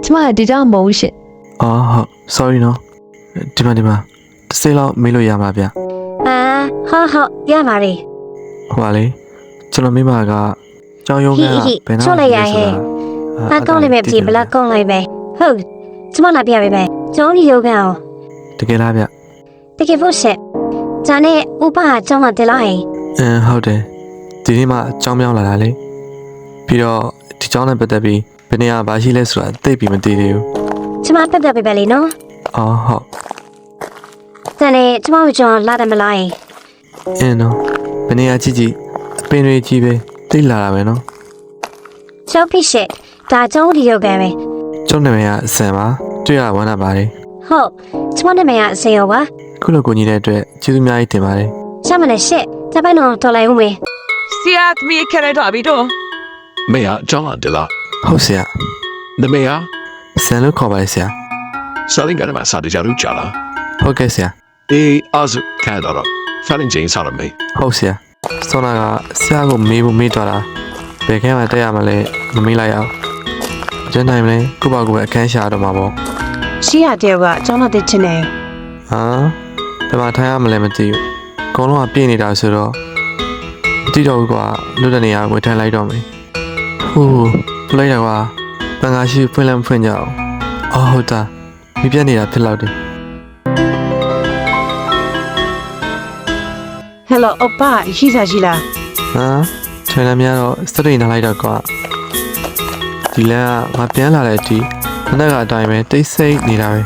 ကျမဒီကြောင်မဟုတ်ရှင် အော်ဟုတ် sorry နော်ဒီမှာတစ်စိမ့်လောက်မေးလို့ရမှာဗျ ဟုတ်ရပါလေ ဟိုပါလေကျွန်တော်မိမကကြောင်ရုံးကဘယ်နာ ဘာကောင်းလိုက်မယ်ပြည်ဘလက်ကောင်းလိုက်မယ်ဟုတ်ကျမလာပြပေးမယ်ကျောင်းကြီးရုပ်ကန်အောင် တကယ်လားဗျ တကယ်ဖို့ရှက်ဂျာနဲ့ဥပဟာကျောင်းမှာတင်လာရင် ဟုတ်တယ်ဒီနေ့မှကြောင်ပြောင်းလာတာလေပြီးတော့ဒီကြောင်နဲ့ပတ်သက်ပြီးဘယ်နေရာဘာရှိလဲဆိုတာသိပြီးမသိသေးဘူး ကျမပြပြပေးပဲလေနော် အော်ဟုတ် ဂျာနဲ့ကျမတို့ကျောင်းလာတယ်မလားရင် နော်ဘယ်နေရာကြည့်အပင်တွေကြီးပဲသိလာတာပဲနော် ကျောင်းဖြစ်ရှက်ဒါကျောင်းကြီးရုပ်ကန်ပဲ ကျုပ်နာမည်ကအစံပါတွေ့ရဝမ်းသာပါတယ် ဟုတ်ကျမနာမည်ကအစင်ရောပါ ခုလိုကိုကြီးတဲ့အတွက်ကျေးဇူးအများကြီးတင်ပါတယ် ရှမနဲ့ရှက်တပိုင်းတော့တော်လိုက်ဦးမေ ဆရာသမီးခရဲတော့ပြီတော့ မေယာကျောင်းလာတယ်လား ဟုတ်ဆရာ နမေယာ စံလို့ခေါ်ပါလေဆရာ စာရင်းကနေမှစာတကြလို့ကြာလား ဟုတ်ကဲ့ဆရာ အေးအာဇခံတော့ဖလင်ဂျင်းစားရမေ ဟုတ်ဆရာစောနာကဆရာကိုမေးဖို့မေးတော့တာဘယ်ခန်းမှာတက်ရမလဲမမေးလိုက်အောင်ကျန်နိုင်မလဲကိုပါကိုပဲအခန်းရှာတော့မှာပေါ့ ရှိရတဲ့ကကျောင်းလာတဲ့ချင်းနေ ဟာဘယ်မှာထိုင်ရမလဲမသိဘူးအကုန်လုံးကပြည့်နေတာဆိုတော့မသိတော့ဘူးကွာလွတ်တဲ့နေရာကိုထိုင်လိုက်တော့မယ်ဟိုးပြလိုက်တော့ကွာတန်ခါရှိဖွင့်လည်းမဖွင့်ကြအောင်အော်ဟုတ်တာမိပြတ်နေတာဖြစ်လောက်တယ် ဟယ်လိုအပရှိစားရှိလား ဟာထိုင်လည်းများတော့စတရိတ်နားလိုက်တော့ကွာဒီလမ်းကငါပြန်လာတဲ့အထိမနေ့ကအတိုင်းပဲတိတ်ဆိတ်နေတာပဲ